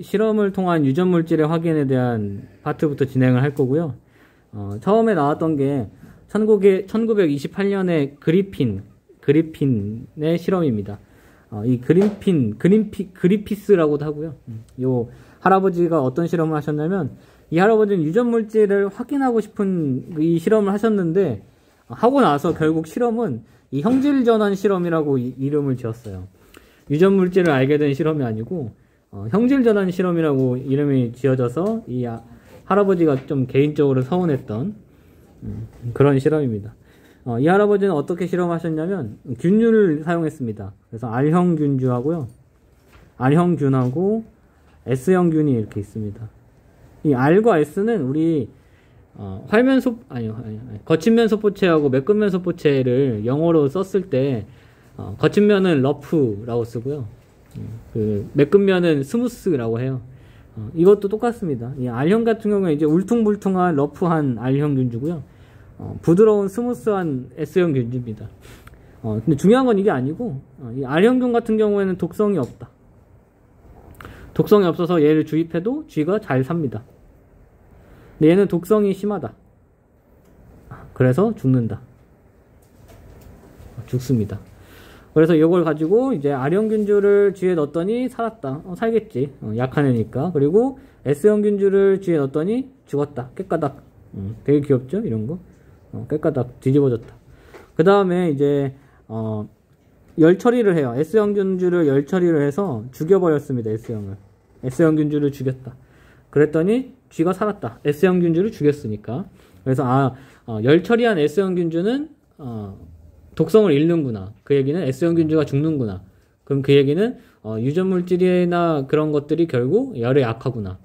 실험을 통한 유전물질의 확인에 대한 파트부터 진행을 할 거고요. 처음에 나왔던 게 1928년에 그리핀의 실험입니다. 이 그리피스라고도 하고요. 요 할아버지가 어떤 실험을 하셨냐면, 이 할아버지는 유전물질을 확인하고 싶은 이 실험을 하셨는데, 하고 나서 결국 실험은 이 형질전환 실험이라고 이름을 지었어요. 유전물질을 알게 된 실험이 아니고, 형질전환 실험이라고 이름이 지어져서 이 할아버지가 좀 개인적으로 서운했던 그런 실험입니다. 이 할아버지는 어떻게 실험하셨냐면 균류를 사용했습니다. 그래서 R형 균주하고요, R형균하고 S형균이 이렇게 있습니다. 이 R과 S는 우리 거친면 소포체하고 매끈면 소포체를 영어로 썼을 때 거친면은 러프라고 쓰고요, 그 매끈면은 스무스라고 해요. 이것도 똑같습니다. 이 R형 같은 경우는 이제 울퉁불퉁한 러프한 R형 균주고요, 부드러운 스무스한 S형 균주입니다. 근데 중요한 건 이게 아니고, 이 R형균 같은 경우에는 독성이 없다. 독성이 없어서 얘를 주입해도 쥐가 잘 삽니다. 근데 얘는 독성이 심하다. 그래서 죽습니다. 그래서 이걸 가지고 이제 R형균주를 쥐에 넣었더니 살았다. 살겠지. 약한 애니까. 그리고 S형균주를 쥐에 넣었더니 죽었다. 깨까닥. 되게 귀엽죠? 이런 거. 깨까닥 뒤집어졌다. 그 다음에 이제 열 처리를 해요. S형균주를 열 처리를 해서 죽여버렸습니다. S형균주를 죽였다. 그랬더니 쥐가 살았다. S형균주를 죽였으니까. 그래서 열 처리한 S형균주는 독성을 잃는구나. 그 얘기는 S형균주가 죽는구나. 그럼 그 얘기는 유전물질이나 그런 것들이 결국 열에 약하구나.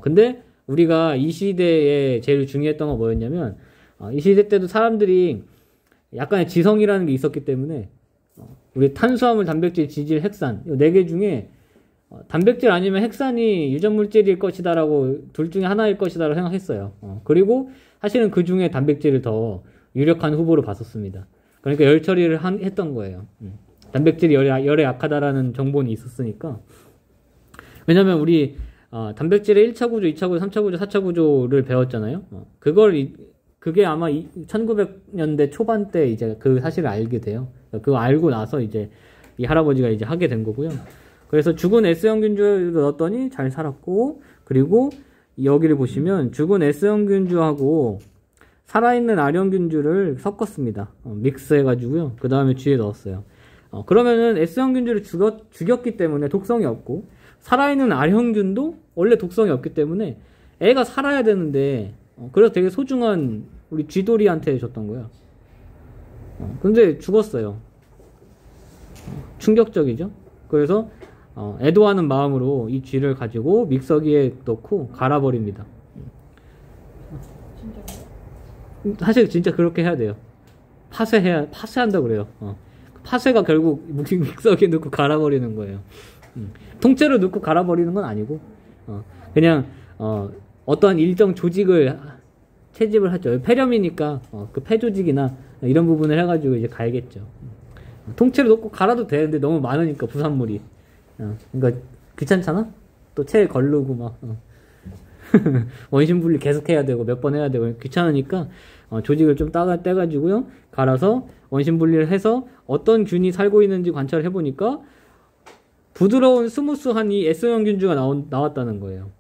근데 우리가 이 시대에 제일 중요했던 건 뭐였냐면, 이 시대 때도 사람들이 약간의 지성이라는 게 있었기 때문에 우리 탄수화물, 단백질, 지질, 핵산 이 4개 중에 단백질 아니면 핵산이 유전물질일 것이다라고, 둘 중에 하나일 것이다라고 생각했어요. 그리고 사실은 그 중에 단백질을 더 유력한 후보로 봤었습니다. 그러니까 열 처리를 했던 거예요. 단백질이 열에 약하다라는 정보는 있었으니까. 왜냐면 우리 단백질의 1차 구조, 2차 구조, 3차 구조, 4차 구조를 배웠잖아요. 그게 아마 1900년대 초반 때 이제 그 사실을 알게 돼요. 그거 알고 나서 이제 이 할아버지가 이제 하게 된 거고요. 그래서 죽은 S형균주를 넣었더니 잘 살았고, 그리고 여기를 보시면 죽은 S형균주하고 살아있는 R형균주를 섞었습니다. 믹스해가지고요. 그 다음에 쥐에 넣었어요. 그러면은 S형균주를 죽였기 때문에 독성이 없고, 살아있는 R형균도 원래 독성이 없기 때문에 애가 살아야 되는데, 그래서 되게 소중한 우리 쥐돌이한테 줬던 거야. 근데 죽었어요. 충격적이죠? 그래서 애도하는 마음으로 이 쥐를 가지고 믹서기에 넣고 갈아버립니다. 사실 진짜 그렇게 해야 돼요. 파쇄한다 그래요. 파쇄가 결국 믹서기에 넣고 갈아버리는 거예요. 통째로 넣고 갈아버리는 건 아니고, 그냥 어떠한 일정 조직을 채집을 하죠. 폐렴이니까 그 폐조직이나 이런 부분을 해가지고 이제 갈겠죠. 통째로 넣고 갈아도 되는데 너무 많으니까 부산물이. 그러니까 귀찮잖아? 또 체에 걸르고 막 원심 분리 계속 해야 되고 몇 번 해야 되고 귀찮으니까 조직을 좀 떼가지고요, 갈아서 원심 분리를 해서 어떤 균이 살고 있는지 관찰을 해보니까 부드러운 스무스한 이 S형 균주가 나왔다는 거예요.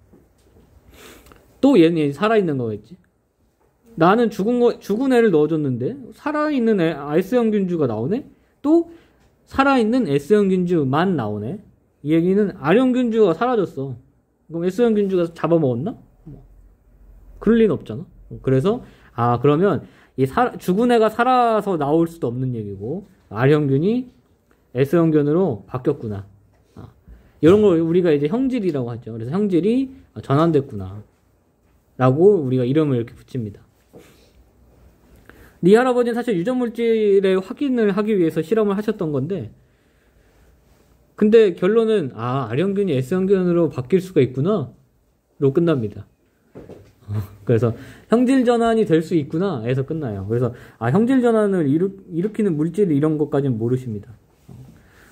또 얘는 살아있는 거겠지. 나는 죽은 애를 넣어줬는데 살아있는 S형 균주가 나오네? 또 살아있는 S형 균주만 나오네? 이 얘기는 R형 균주가 사라졌어. 그럼 S형 균주가 잡아먹었나? 그럴 리는 없잖아. 그래서 그러면 이 죽은 애가 살아서 나올 수도 없는 얘기고, R형균이 S형균으로 바뀌었구나. 이런 걸 우리가 이제 형질이라고 하죠. 그래서 형질이 전환됐구나 라고 우리가 이름을 이렇게 붙입니다. 이 할아버지는 사실 유전물질의 확인을 하기 위해서 실험을 하셨던 건데, 근데 결론은 R형균이 S형균으로 바뀔 수가 있구나 로 끝납니다. 그래서 형질전환이 될 수 있구나 에서 끝나요. 그래서 형질전환을 일으키는 물질 이런 것까지는 모르십니다.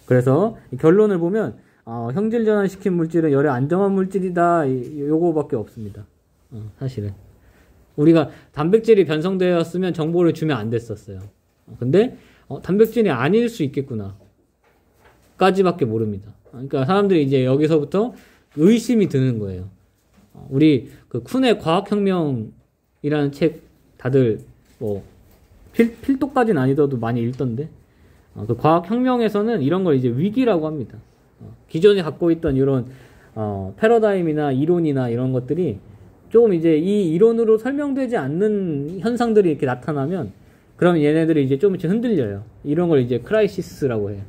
그래서 결론을 보면 형질 전환시킨 물질은 열에 안정한 물질이다. 요거밖에 없습니다. 사실은. 우리가 단백질이 변성되었으면 정보를 주면 안 됐었어요. 근데 단백질이 아닐 수 있겠구나. 까지밖에 모릅니다. 그러니까 사람들이 이제 여기서부터 의심이 드는 거예요. 우리 그 쿤의 과학혁명이라는 책 다들 뭐 필독까지는 아니더라도 많이 읽던데 그 과학혁명에서는 이런 걸 이제 위기라고 합니다. 기존에 갖고 있던 이런 패러다임이나 이론이나 이런 것들이 조금 이제 이 이론으로 설명되지 않는 현상들이 이렇게 나타나면 그럼 얘네들이 이제 조금씩 흔들려요. 이런 걸 이제 크라이시스라고 해요.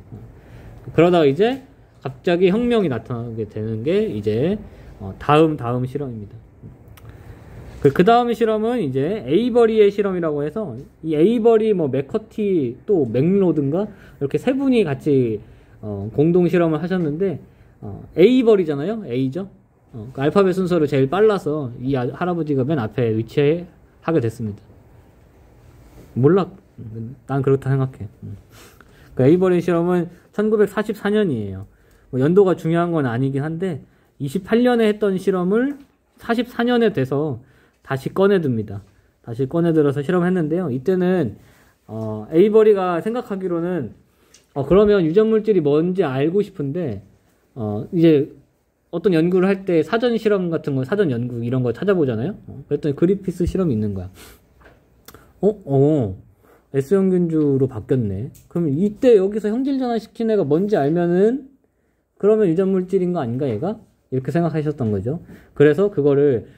그러다가 이제 갑자기 혁명이 나타나게 되는 게 이제 다음 실험입니다. 그 다음 실험은 이제 에이버리의 실험이라고 해서 이 에이버리 뭐 맥커티 또 맥로든가 이렇게 세 분이 같이 공동 실험을 하셨는데 에이버리잖아요. A죠. 그 알파벳 순서로 제일 빨라서 이 할아버지가 맨 앞에 위치하게 됐습니다. 몰라. 난 그렇다 생각해. 그 에이버리 실험은 1944년이에요. 뭐 연도가 중요한 건 아니긴 한데 28년에 했던 실험을 44년에 돼서 다시 꺼내듭니다. 다시 꺼내들어서 실험했는데요. 이때는 에이버리가 생각하기로는 그러면 유전물질이 뭔지 알고 싶은데 이제 어떤 연구를 할 때 사전 실험 같은 거, 사전 연구 이런 거 찾아보잖아요. 그랬더니 그리피스 실험이 있는 거야. S형균주로 바뀌었네. 그럼 이때 여기서 형질전환 시킨 애가 뭔지 알면은 그러면 유전물질인 거 아닌가 얘가? 이렇게 생각하셨던 거죠. 그래서 그거를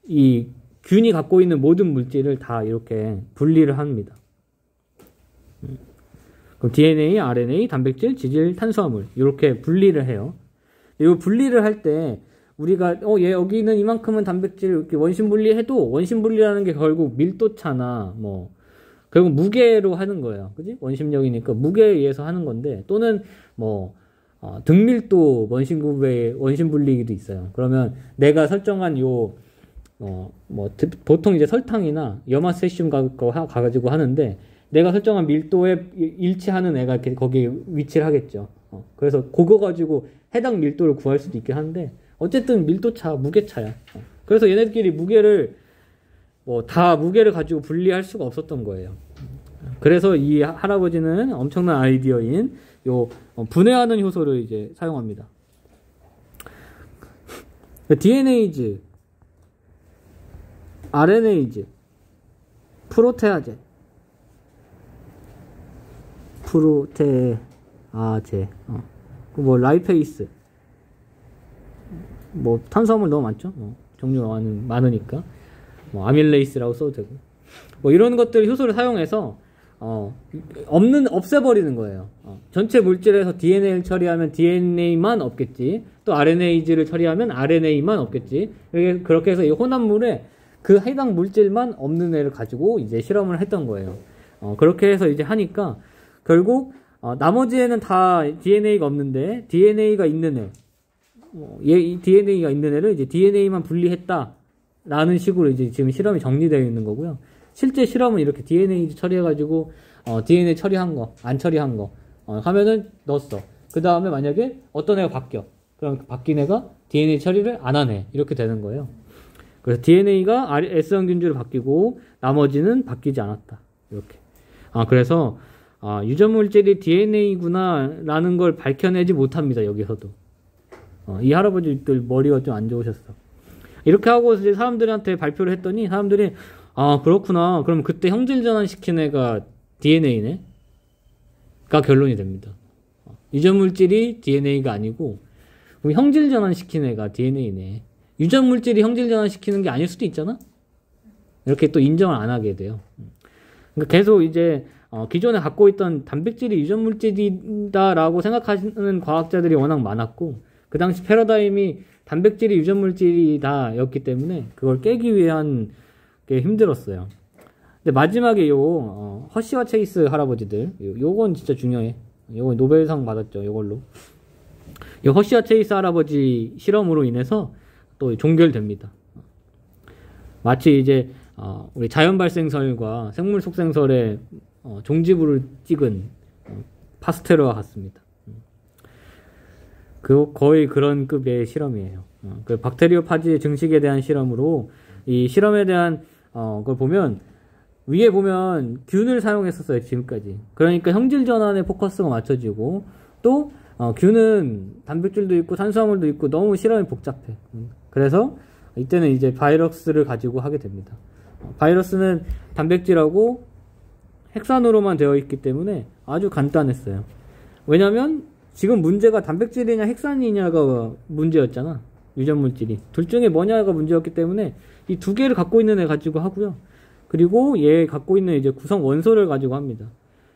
이 균이 갖고 있는 모든 물질을 다 이렇게 분리를 합니다. 그럼 DNA, RNA, 단백질, 지질, 탄수화물 이렇게 분리를 해요. 이 분리를 할 때 우리가 얘 여기는 이만큼은 단백질 이렇게 원심 분리해도 원심 분리라는 게 결국 밀도차나 뭐 결국 무게로 하는 거예요. 그지? 원심력이니까 무게에 의해서 하는 건데 또는 뭐 등밀도 원심 구배 원심 분리기도 있어요. 그러면 내가 설정한 보통 이제 설탕이나 염화세슘 가지고 하는데 내가 설정한 밀도에 일치하는 애가 이렇게 거기에 위치를 하겠죠. 그래서 그거 가지고 해당 밀도를 구할 수도 있긴 한데 어쨌든 밀도차, 무게차야. 그래서 얘네들끼리 무게를 다 무게를 가지고 분리할 수가 없었던 거예요. 그래서 이 할아버지는 엄청난 아이디어인 분해하는 효소를 이제 사용합니다. DNA즈, RNA즈, 프로테아제, 라이페이스, 탄수화물 너무 많죠? 종류가 많으니까. 아밀레이스라고 써도 되고. 이런 것들 효소를 사용해서, 없애버리는 거예요. 전체 물질에서 DNA를 처리하면 DNA만 없겠지. 또 RNA를 처리하면 RNA만 없겠지. 그렇게 해서 이 혼합물에 그 해당 물질만 없는 애를 가지고 이제 실험을 했던 거예요. 그렇게 해서 이제 하니까, 결국, 나머지에는 다 DNA가 없는데, DNA가 있는 애. 이 DNA가 있는 애를 이제 DNA만 분리했다. 라는 식으로 이제 지금 실험이 정리되어 있는 거고요. 실제 실험은 이렇게 DNA 처리해가지고, DNA 처리한 거, 안 처리한 거, 하면은 넣었어. 그 다음에 만약에 어떤 애가 바뀌어. 그럼 바뀐 애가 DNA 처리를 안 하네. 이렇게 되는 거예요. 그래서 DNA가 S형균주로 바뀌고, 나머지는 바뀌지 않았다. 이렇게. 그래서, 유전물질이 DNA구나, 라는 걸 밝혀내지 못합니다, 여기서도. 이 할아버지들 머리가 좀 안 좋으셨어. 이렇게 하고 이제 사람들한테 발표를 했더니 사람들이 그렇구나. 그럼 그때 형질전환 시킨 애가 DNA네? 가 결론이 됩니다. 유전물질이 DNA가 아니고 형질전환 시킨 애가 DNA네. 유전물질이 형질전환 시키는 게 아닐 수도 있잖아? 이렇게 또 인정을 안 하게 돼요. 그러니까 계속 이제 기존에 갖고 있던 단백질이 유전물질이다라고 생각하는 과학자들이 워낙 많았고 그 당시 패러다임이 단백질이 유전물질이다 였기 때문에 그걸 깨기 위한 게 힘들었어요. 근데 마지막에 허쉬와 체이스 할아버지들 요건 진짜 중요해. 요건 노벨상 받았죠. 요걸로. 이 허쉬와 체이스 할아버지 실험으로 인해서 또 종결됩니다. 마치 이제 우리 자연 발생설과 생물 속생설의 종지부를 찍은 파스테르와 같습니다. 거의 그런 급의 실험이에요. 그 박테리오파지 증식에 대한 실험으로 이 실험에 대한 걸 보면 위에 보면 균을 사용했었어요 지금까지. 그러니까 형질 전환에 포커스가 맞춰지고 또 균은 단백질도 있고 탄수화물도 있고 너무 실험이 복잡해. 그래서 이때는 이제 바이러스를 가지고 하게 됩니다. 바이러스는 단백질하고 핵산으로만 되어 있기 때문에 아주 간단했어요. 왜냐면 지금 문제가 단백질이냐 핵산이냐가 문제였잖아. 유전물질이. 둘 중에 뭐냐가 문제였기 때문에 이 두 개를 갖고 있는 애 가지고 하고요. 그리고 얘 갖고 있는 이제 구성 원소를 가지고 합니다.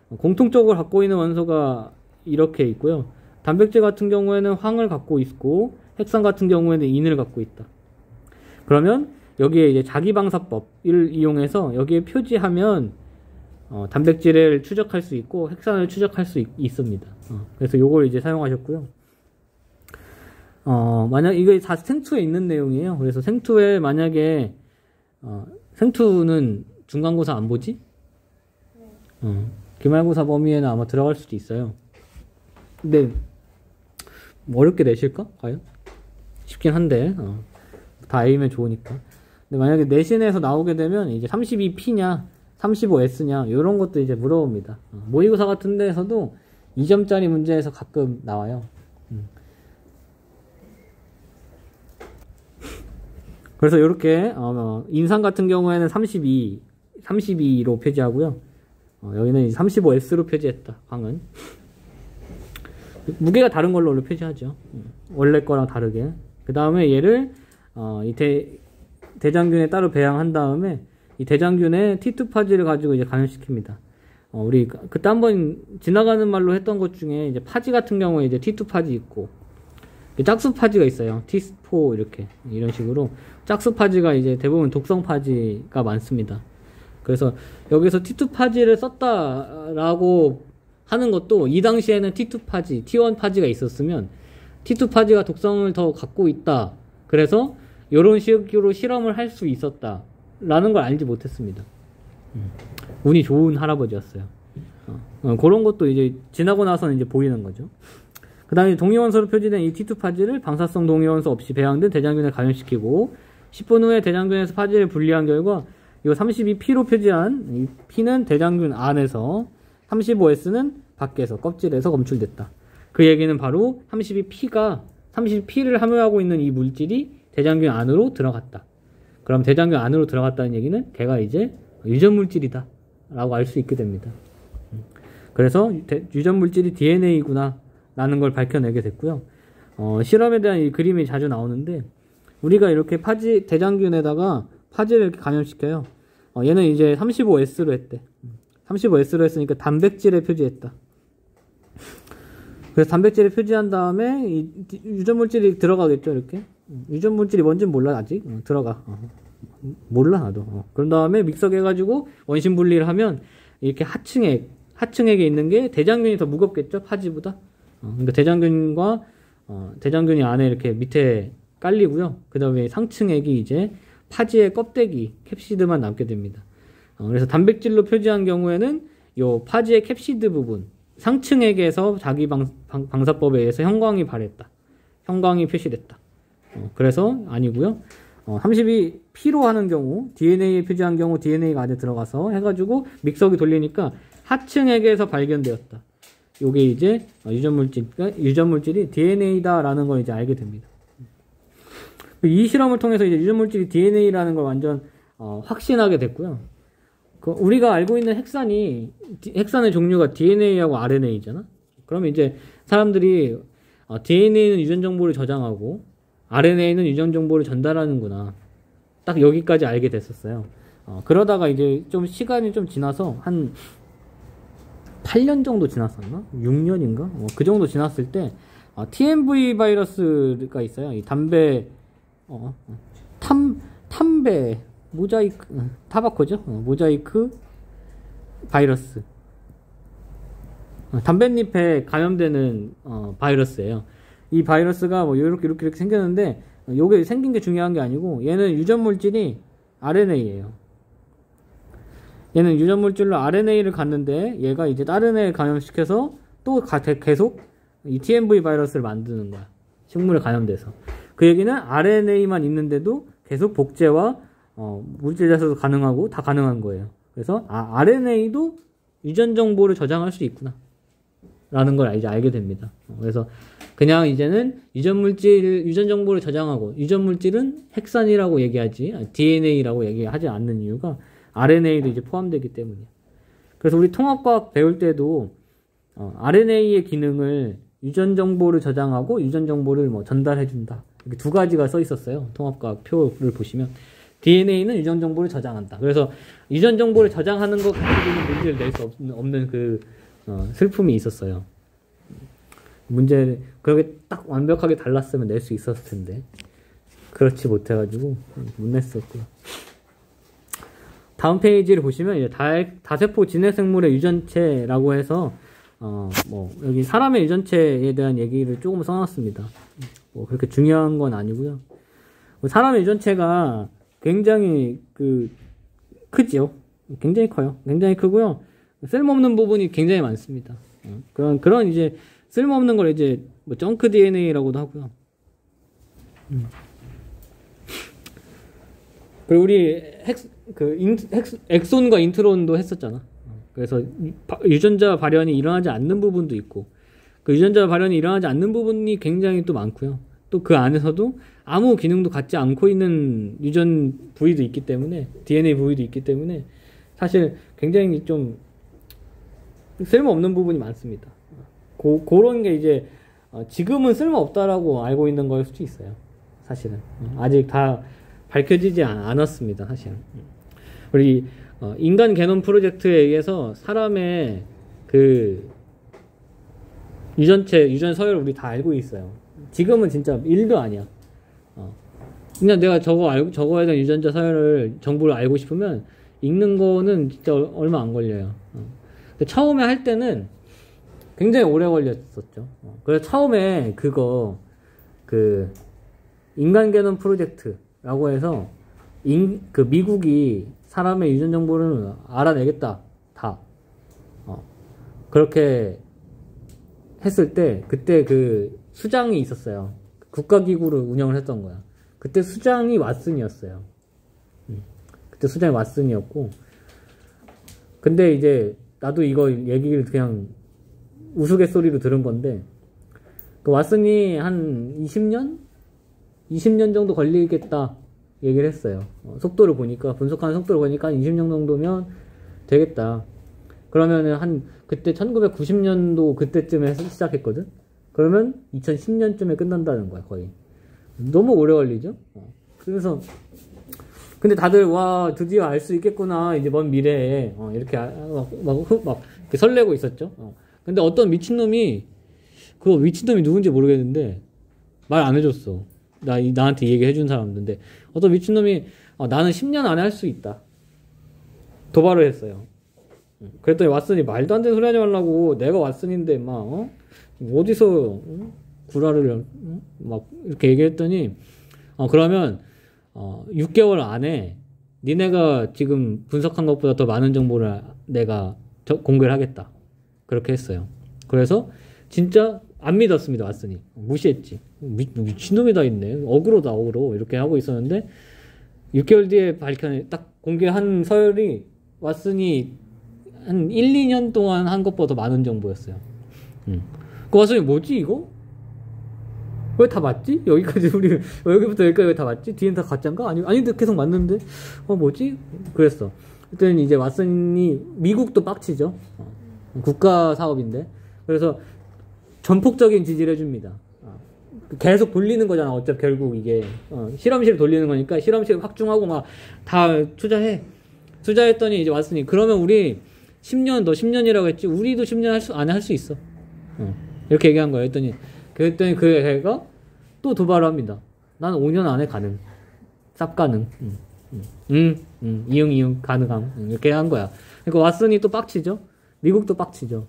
공통적으로 갖고 있는 원소가 이렇게 있고요. 단백질 같은 경우에는 황을 갖고 있고 핵산 같은 경우에는 인을 갖고 있다. 그러면 여기에 이제 자기방사법을 이용해서 여기에 표지하면 단백질을 추적할 수 있고 핵산을 추적할 수 있습니다. 그래서 요걸 이제 사용하셨고요. 만약 이게 다 생투에 있는 내용이에요. 그래서 생투에 만약에 생투는 중간고사 안 보지? 기말고사 범위에는 아마 들어갈 수도 있어요. 근데 뭐 어렵게 내실까? 과연? 쉽긴 한데 다 A면 좋으니까. 근데 만약에 내신에서 나오게 되면 이제 32P냐 35S냐 이런 것도 이제 물어봅니다. 모의고사 같은 데에서도 2점짜리 문제에서 가끔 나와요. 그래서 이렇게 인산 같은 경우에는 32로 표지하고요. 여기는 35S로 표지했다. 황은 무게가 다른 걸로 원래 표지하죠. 원래 거랑 다르게. 그 다음에 얘를 이 대장균에 따로 배양한 다음에 이 대장균의 T2 파지를 가지고 이제 감염시킵니다. 우리 그때 한번 지나가는 말로 했던 것 중에 이제 파지 같은 경우에 이제 T2 파지 있고 짝수 파지가 있어요. T4 이렇게 이런 식으로 짝수 파지가 이제 대부분 독성 파지가 많습니다. 그래서 여기서 T2 파지를 썼다라고 하는 것도 이 당시에는 T2 파지, T1 파지가 있었으면 T2 파지가 독성을 더 갖고 있다. 그래서 이런 식으로 실험을 할 수 있었다. 라는 걸 알지 못했습니다. 운이 좋은 할아버지였어요. 그런 것도 이제 지나고 나서는 이제 보이는 거죠. 그 다음에 동위원소로 표지된 이 T2 파지를 방사성 동위원소 없이 배양된 대장균에 감염시키고 10분 후에 대장균에서 파지를 분리한 결과 이 32P로 표지한 이 P는 대장균 안에서 35S는 밖에서 껍질에서 검출됐다. 그 얘기는 바로 32P를 함유하고 있는 이 물질이 대장균 안으로 들어갔다. 그럼 대장균 안으로 들어갔다는 얘기는 걔가 이제 유전물질이다 라고 알 수 있게 됩니다. 그래서 유전물질이 DNA구나 라는 걸 밝혀내게 됐고요. 실험에 대한 이 그림이 자주 나오는데 우리가 이렇게 대장균에다가 파지를 이렇게 감염시켜요. 얘는 이제 35S로 했대. 35S로 했으니까 단백질에 표지했다. 그래서 단백질에 표지한 다음에 이 유전물질이 들어가겠죠, 이렇게. 유전물질이 뭔지는 몰라, 아직. 들어가. 몰라, 나도. 그런 다음에 믹서해가지고 원심 분리를 하면 이렇게 하층액에 있는 게 대장균이 더 무겁겠죠, 파지보다. 그러니까 대장균이 안에 이렇게 밑에 깔리고요. 그 다음에 상층액이 이제 파지의 껍데기, 캡시드만 남게 됩니다. 그래서 단백질로 표지한 경우에는 요 파지의 캡시드 부분, 상층액에서 자기 방사법에 의해서 형광이 발했다. 형광이 표시됐다. 그래서 아니고요. 32P로 하는 경우, DNA에 표지한 경우 DNA가 안에 들어가서 해가지고 믹서기 돌리니까 하층액에서 발견되었다. 요게 이제 유전물질이 DNA다라는 걸 이제 알게 됩니다. 이 실험을 통해서 이제 유전물질이 DNA라는 걸 완전 확신하게 됐고요. 우리가 알고 있는 핵산의 종류가 DNA하고 RNA잖아. 그러면 이제 사람들이 DNA는 유전 정보를 저장하고 RNA는 유전 정보를 전달하는구나. 딱 여기까지 알게 됐었어요. 그러다가 이제 좀 시간이 좀 지나서 한 8년 정도 지났었나? 6년인가? 그 정도 지났을 때 TMV 바이러스가 있어요. 이 탐배 모자이크 타바코죠. 모자이크 바이러스. 담뱃잎에 감염되는 바이러스예요. 이 바이러스가 뭐 이렇게 생겼는데 요게 생긴 게 중요한 게 아니고 얘는 유전물질이 RNA예요. 얘는 유전물질로 RNA를 갖는데 얘가 이제 다른 애를 감염시켜서 또 계속 이 TMV 바이러스를 만드는 거야. 식물에 감염돼서. 그 얘기는 RNA만 있는데도 계속 복제와 물질 자체도 가능하고 다 가능한 거예요. 그래서 RNA도 유전 정보를 저장할 수 있구나 라는 걸 이제 알게 됩니다. 그래서 그냥 이제는 유전 정보를 저장하고, 유전 물질은 핵산이라고 얘기하지 DNA라고 얘기하지 않는 이유가 RNA도 이제 포함되기 때문이에요. 그래서 우리 통합과학 배울 때도 RNA의 기능을 유전 정보를 저장하고 유전 정보를 뭐 전달해준다, 이렇게 두 가지가 써 있었어요. 통합과학 표를 보시면 DNA는 유전 정보를 저장한다. 그래서 유전 정보를 저장하는 것 가지고는 문제를 낼 수 없는 그 슬픔이 있었어요. 문제를 그렇게 딱 완벽하게 달랐으면 낼 수 있었을 텐데 그렇지 못해가지고 못 냈었고요. 다음 페이지를 보시면 이제 다세포 진핵생물의 유전체라고 해서 뭐 여기 사람의 유전체에 대한 얘기를 조금 써놨습니다. 뭐 그렇게 중요한 건 아니고요. 사람의 유전체가 굉장히 크죠. 굉장히 커요. 굉장히 크고요. 쓸모없는 부분이 굉장히 많습니다. 그런 이제 쓸모없는 걸 이제 뭐 정크 DNA라고도 하고요. 그리고 우리 엑손과 인트론도 했었잖아. 그래서 유전자 발현이 일어나지 않는 부분도 있고, 그 유전자 발현이 일어나지 않는 부분이 굉장히 또 많고요. 또 그 안에서도 아무 기능도 갖지 않고 있는 유전 부위도 있기 때문에, DNA 부위도 있기 때문에 사실 굉장히 좀 쓸모없는 부분이 많습니다. 그런 게 이제 지금은 쓸모없다라고 알고 있는 걸 수도 있어요. 사실은 아직 다 밝혀지지 않았습니다. 사실은. 우리 인간 게놈 프로젝트에 의해서 사람의 그 유전 서열을 우리 다 알고 있어요. 지금은 진짜 1도 아니야. 그냥 내가 적어야 되는 유전자 서열을 정보를 알고 싶으면 읽는 거는 진짜 얼마 안 걸려요. 근데 처음에 할 때는 굉장히 오래 걸렸었죠. 그래서 처음에 그 인간 게놈 프로젝트라고 해서 그 미국이 사람의 유전 정보를 알아내겠다 다 그렇게 했을 때, 그때 그 수장이 있었어요. 국가기구를 운영을 했던 거야. 그때 수장이 왓슨이었어요. 그때 수장이 왓슨이었고, 근데 이제 나도 이거 얘기를 그냥 우스갯소리로 들은 건데, 그 왓슨이 한 20년 정도 걸리겠다 얘기를 했어요. 속도를 보니까, 분석하는 속도를 보니까 한 20년 정도면 되겠다. 그러면은 그때 1990년도 그때쯤에 시작했거든? 그러면 2010년쯤에 끝난다는 거야, 거의. 너무 오래 걸리죠? 그래서, 근데 다들, 와, 드디어 알 수 있겠구나, 이제 먼 미래에, 이렇게, 이렇게 설레고 있었죠? 근데 어떤 미친놈이 누군지 모르겠는데, 말 안 해줬어. 나한테 얘기해준 사람인데, 어떤 미친놈이, 나는 10년 안에 할 수 있다. 도발을 했어요. 그랬더니 왓슨이 말도 안 되는 소리 하지 말라고, 내가 왓슨인데 막 어디서 구라를 막 이렇게 얘기했더니 그러면 6개월 안에 니네가 지금 분석한 것보다 더 많은 정보를 내가 공개를 하겠다, 그렇게 했어요. 그래서 진짜 안 믿었습니다. 왓슨이 무시했지. 미친놈이 다 있네, 어그로다 어그로, 이렇게 하고 있었는데 6개월 뒤에 딱 공개한 서열이 왓슨이 한 1, 2년 동안 한 것보다 더 많은 정보였어요. 그 왓슨이 뭐지 이거? 왜 다 맞지? 여기부터 여기까지 왜 다 맞지? 뒤엔 다 가짜인가? 아닌데 계속 맞는데? 뭐지? 그랬어. 그때는 이제 왓슨이, 미국도 빡치죠. 국가 사업인데. 그래서 전폭적인 지지를 해줍니다. 계속 돌리는 거잖아. 어차피 결국 이게 실험실 돌리는 거니까 실험실 확충하고 막 다 투자했더니 이제 왓슨이, 그러면 우리 10년, 너 10년이라고 했지? 우리도 10년 안에 할 수 있어. 이렇게 얘기한 거예요. 그랬더니 그 애가 또 도발을 합니다. 나는 5년 안에 가능. 쌉 가능. 이응 가능함. 이렇게 한 거야. 그러니까 왓슨이 또 빡치죠? 미국도 빡치죠.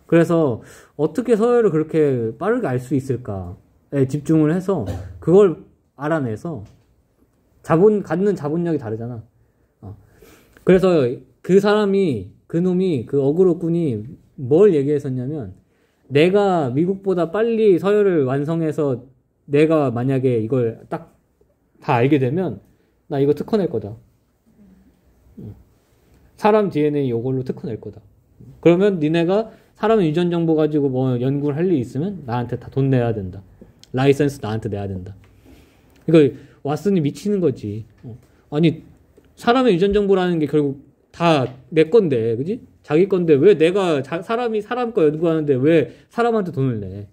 그래서 어떻게 서열을 그렇게 빠르게 알 수 있을까에 집중을 해서 그걸 알아내서 갖는 자본력이 다르잖아. 그래서 그 어그로꾼이 뭘 얘기했었냐면, 내가 미국보다 빨리 서열을 완성해서 내가 만약에 이걸 딱 다 알게 되면 나 이거 특허 낼 거다. 사람 DNA 이걸로 특허 낼 거다. 그러면 니네가 사람 유전 정보 가지고 뭐 연구를 할 일이 있으면 나한테 다 돈 내야 된다. 라이센스 나한테 내야 된다. 그러니까 왓슨이 미치는 거지. 아니 사람의 유전 정보라는 게 결국 다 내 건데, 그지? 자기 건데 왜 내가 사람이 사람 거 연구하는데 왜 사람한테 돈을 내?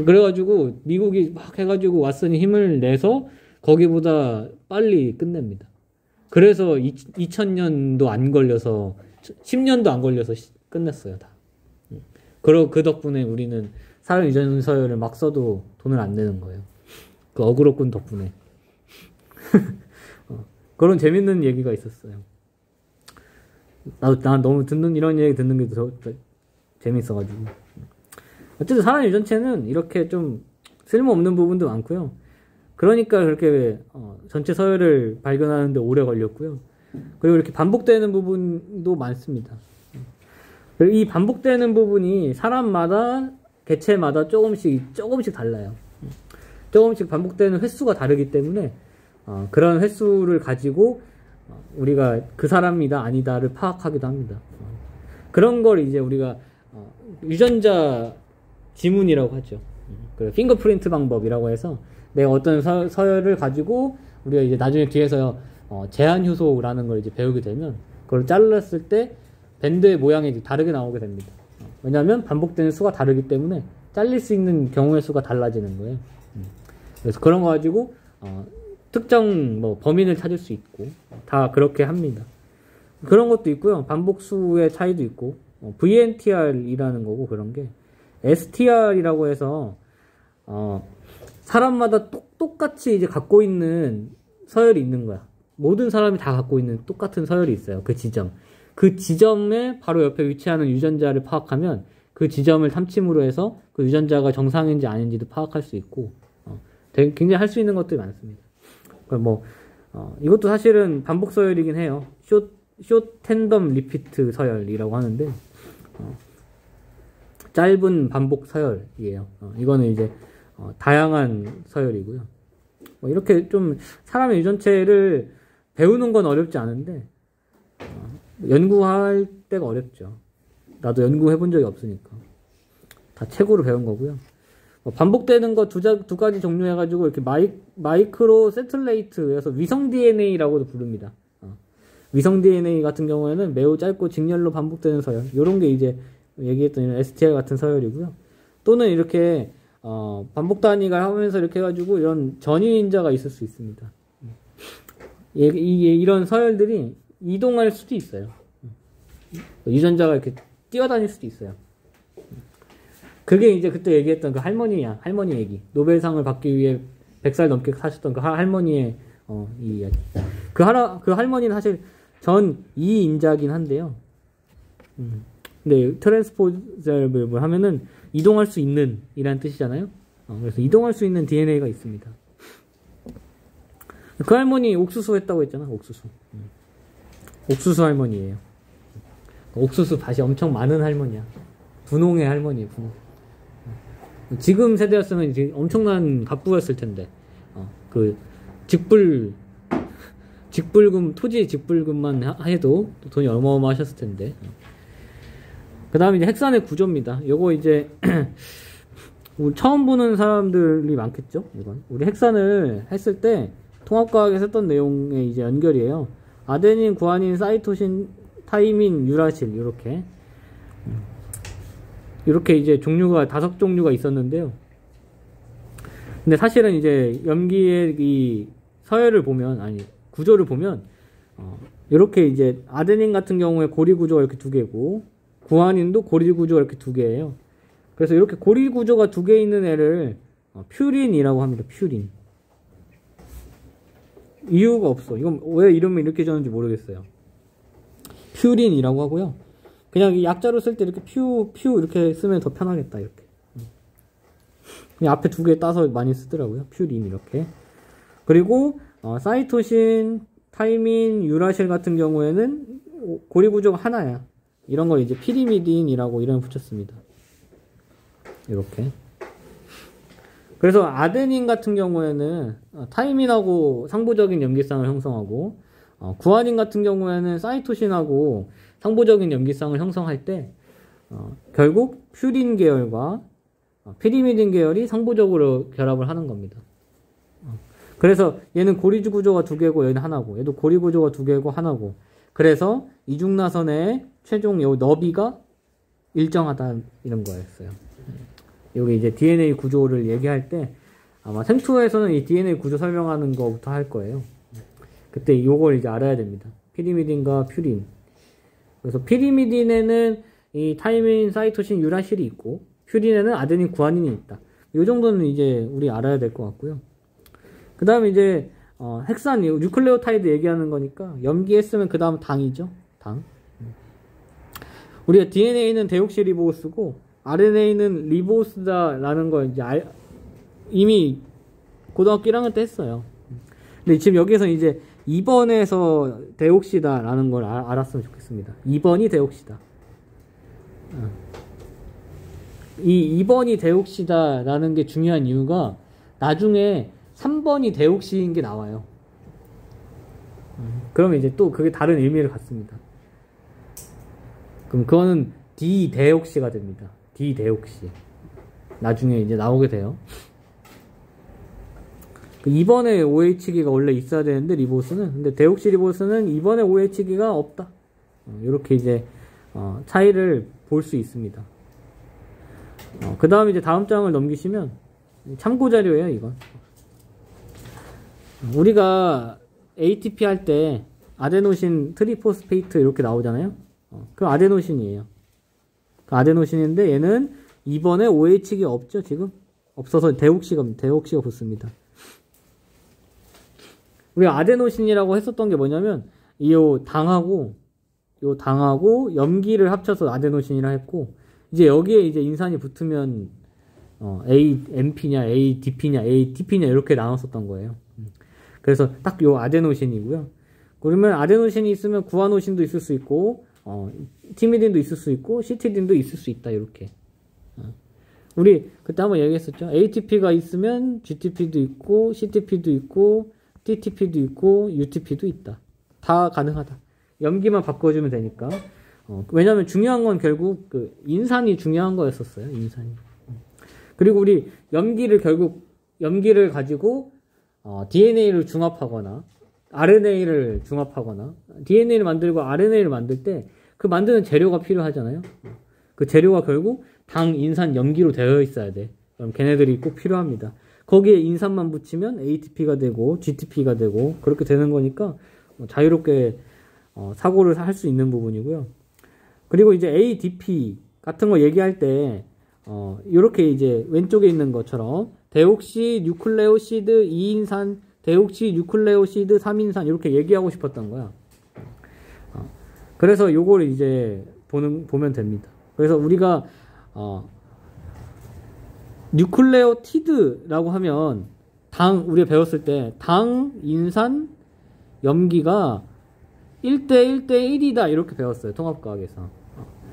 그래가지고 미국이 막 해가지고 왓슨이 힘을 내서 거기보다 빨리 끝냅니다. 그래서 2000년도 안 걸려서 10년도 안 걸려서 끝냈어요 다. 그 덕분에 우리는 사람 유전 서열을 막 써도 돈을 안 내는 거예요. 그 어그로꾼 덕분에. 그런 재밌는 얘기가 있었어요. 난 너무 이런 얘기 듣는 게 더 재밌어가지고. 어쨌든 사람 유전체는 이렇게 좀 쓸모없는 부분도 많고요. 그러니까 그렇게 전체 서열을 발견하는데 오래 걸렸고요. 그리고 이렇게 반복되는 부분도 많습니다. 이 반복되는 부분이 사람마다 개체마다 조금씩 달라요. 조금씩 반복되는 횟수가 다르기 때문에 그런 횟수를 가지고 우리가 그 사람이다 아니다를 파악하기도 합니다. 그런 걸 이제 우리가 유전자 지문이라고 하죠. 핑거프린트 방법이라고 해서 내가 어떤 서열을 가지고 우리가 이제 나중에 뒤에서 제한 효소라는 걸 이제 배우게 되면 그걸 잘랐을 때 밴드의 모양이 다르게 나오게 됩니다. 왜냐하면 반복되는 수가 다르기 때문에 잘릴 수 있는 경우의 수가 달라지는 거예요. 그래서 그런 거 가지고 특정 뭐 범인을 찾을 수 있고 다 그렇게 합니다. 그런 것도 있고요. 반복수의 차이도 있고 VNTR이라는 거고 그런 게 STR이라고 해서 사람마다 똑같이 이제 갖고 있는 서열이 있는 거야. 모든 사람이 다 갖고 있는 똑같은 서열이 있어요. 그 지점. 그 지점에 바로 옆에 위치하는 유전자를 파악하면 그 지점을 탐침으로 해서 그 유전자가 정상인지 아닌지도 파악할 수 있고 굉장히 할 수 있는 것들이 많습니다. 그러니까 이것도 사실은 반복 서열이긴 해요. 숏 텐덤 리피트 서열이라고 하는데 짧은 반복 서열이에요. 이거는 이제 다양한 서열이고요. 이렇게 좀 사람의 유전체를 배우는 건 어렵지 않은데 연구할 때가 어렵죠. 나도 연구해 본 적이 없으니까 다 책으로 배운 거고요. 반복되는 거 두 가지 종류 해가지고 이렇게 마이크로 세틀레이트에서 위성 DNA라고도 부릅니다. 위성 DNA 같은 경우에는 매우 짧고 직렬로 반복되는 서열, 이런 게 이제 얘기했던 이런 STR 같은 서열이고요. 또는 이렇게 반복 단위가 하면서 이렇게 해가지고 이런 전위인자가 있을 수 있습니다. 이런 서열들이 이동할 수도 있어요. 유전자가 이렇게 뛰어다닐 수도 있어요. 그게 이제 그때 얘기했던 그 할머니 얘기. 노벨상을 받기 위해 100살 넘게 사셨던 그 할머니의 이 이야기. 그 할머니는 사실 전 2인자긴 한데요. 근데 트랜스포저를 하면은 이동할 수 있는 이라는 뜻이잖아요. 그래서 이동할 수 있는 DNA가 있습니다. 그 할머니 옥수수 했다고 했잖아. 옥수수 할머니예요. 옥수수 밭이 엄청 많은 할머니야. 분홍의 할머니예요. 분홍. 지금 세대였으면 이제 엄청난 갑부였을 텐데 그 직불금 토지 직불금만 해도 돈이 어마어마하셨을 텐데. 그 다음에 이제 핵산의 구조입니다. 요거 이제 처음 보는 사람들이 많겠죠. 이건 우리 핵산을 했을 때 통합과학에 썼던 내용의 이제 연결이에요. 아데닌, 구아닌, 사이토신, 타이민, 유라실 이렇게 이제 종류가 5종류가 있었는데요. 근데 사실은 이제 염기의 이 서열을 보면 구조를 보면 이렇게 이제 아데닌 같은 경우에 고리 구조가 이렇게 2개고 구아닌도 고리 구조가 이렇게 2개예요. 그래서 이렇게 고리 구조가 2개 있는 애를 퓨린이라고 합니다. 퓨린. 이유가 없어. 이건 왜 이름을 이렇게 줬는지 모르겠어요. 퓨린이라고 하고요. 그냥 약자로 쓸 때 이렇게 퓨 이렇게 쓰면 더 편하겠다. 이렇게. 그냥 앞에 2개 따서 많이 쓰더라고요. 퓨린 이렇게. 그리고 사이토신, 타이민, 유라실 같은 경우에는 고리 구조가 하나야. 이런 걸 이제 피리미딘이라고 이름을 붙였습니다. 이렇게. 그래서 아데닌 같은 경우에는 타이민하고 상부적인 염기쌍을 형성하고, 구아닌 같은 경우에는 사이토신하고 상부적인 염기쌍을 형성할 때 결국 퓨린 계열과 피리미딘 계열이 상부적으로 결합을 하는 겁니다. 그래서 얘는 고리 구조가 두 개고 얘는 하나고, 얘도 고리 구조가 두 개고 하나고, 그래서 이중나선의 최종 요 너비가 일정하다 이런 거였어요. 여기 이제 DNA 구조를 얘기할 때 아마 생투에서는 이 DNA 구조 설명하는 거부터 할 거예요. 그때 요걸 이제 알아야 됩니다. 피리미딘과 퓨린. 그래서 피리미딘에는 이 타이민, 사이토신, 유라실이 있고, 퓨린에는 아데닌, 구아닌이 있다. 요 정도는 이제 우리 알아야 될 것 같고요. 그 다음에 이제 핵산, 뉴클레오타이드 얘기하는 거니까 염기했으면 그 다음 당이죠. 당. 우리가 DNA는 데옥시리보스고 RNA는 리보스다라는 거 이제 이미 고등학교 1학년 때 했어요. 근데 지금 여기서 이제 2번에서 데옥시다라는 걸 알았으면 좋겠습니다. 2번이 데옥시다. 이 2번이 데옥시다라는 게 중요한 이유가 나중에 3번이 데옥시인 게 나와요. 그러면 이제 또 그게 다른 의미를 갖습니다. 그럼 그거는 디데옥시가 됩니다. 디데옥시. 나중에 이제 나오게 돼요. 2번에 OH기가 원래 있어야 되는데 리보스는, 근데 데옥시 리보스는 2번에 OH기가 없다. 이렇게 이제 차이를 볼 수 있습니다. 그 다음에 이제 다음 장을 넘기시면 참고 자료예요, 이건. 우리가 ATP 할 때 아데노신 트리포스페이트 이렇게 나오잖아요. 그 아데노신이에요. 그 아데노신인데 얘는 2번에 OH가 없죠, 지금? 없어서 데옥시가 붙습니다. 우리가 아데노신이라고 했었던 게 뭐냐면 요 당하고 염기를 합쳐서 아데노신이라 했고, 이제 여기에 이제 인산이 붙으면 AMP냐 ADP냐 ATP냐 이렇게 나눴었던 거예요. 그래서 딱 요 아데노신이고요. 그러면 아데노신이 있으면 구아노신도 있을 수 있고 티미딘도 있을 수 있고 시티딘도 있을 수 있다, 이렇게. 우리 그때 한번 얘기했었죠. ATP가 있으면 GTP도 있고 CTP도 있고 TTP도 있고 UTP도 있다. 다 가능하다. 염기만 바꿔주면 되니까. 왜냐면 중요한 건 결국 그 인산이 중요한 거였었어요. 인산이. 그리고 우리 염기를 가지고 DNA를 중합하거나 RNA를 중합하거나 DNA를 만들고 RNA를 만들 때 그 만드는 재료가 필요하잖아요. 그 재료가 결국 당, 인산, 염기로 되어 있어야 돼. 그럼 걔네들이 꼭 필요합니다. 거기에 인산만 붙이면 ATP가 되고 GTP가 되고 그렇게 되는 거니까 자유롭게 사고를 할 수 있는 부분이고요. 그리고 이제 ADP 같은 거 얘기할 때 이렇게 이제 왼쪽에 있는 것처럼 데옥시 뉴클레오시드 2인산, 데옥시 뉴클레오시드 3인산 이렇게 얘기하고 싶었던 거야. 그래서 요걸 이제 보면 됩니다. 그래서 우리가 뉴클레오티드라고 하면 우리가 배웠을 때 당, 인산, 염기가 1대 1대 1이다 이렇게 배웠어요, 통합과학에서.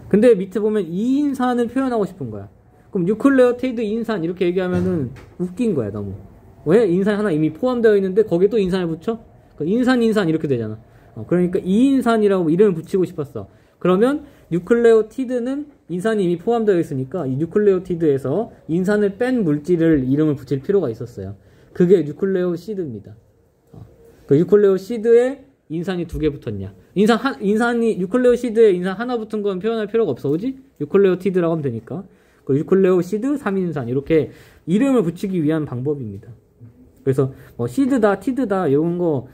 근데 밑에 보면 2인산을 표현하고 싶은 거야. 그럼 뉴클레오티드 인산 이렇게 얘기하면은 웃긴 거야, 너무. 왜? 인산 하나 이미 포함되어 있는데 거기에 또 인산을 붙여? 인산 이렇게 되잖아. 그러니까 2인산이라고 이름을 붙이고 싶었어. 그러면 뉴클레오티드는 인산이 이미 포함되어 있으니까 이 뉴클레오티드에서 인산을 뺀 물질을 이름을 붙일 필요가 있었어요. 그게 뉴클레오시드입니다. 그 뉴클레오시드에 인산이 2개 붙었냐. 뉴클레오시드에 인산 하나 붙은 건 표현할 필요가 없어. 그지? 뉴클레오티드라고 하면 되니까. 그 뉴클레오시드 3인산 이렇게 이름을 붙이기 위한 방법입니다. 그래서 시드다, 티드다 이런 거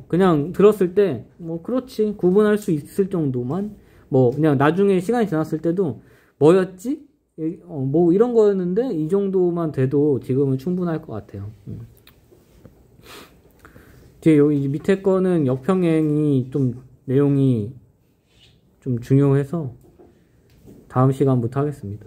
그냥 들었을 때 그렇지 구분할 수 있을 정도만 그냥 나중에 시간이 지났을 때도 뭐였지? 이런 거였는데 이 정도만 돼도 지금은 충분할 것 같아요. 뒤에 여기 밑에 거는 역평행이 좀 내용이 좀 중요해서 다음 시간부터 하겠습니다.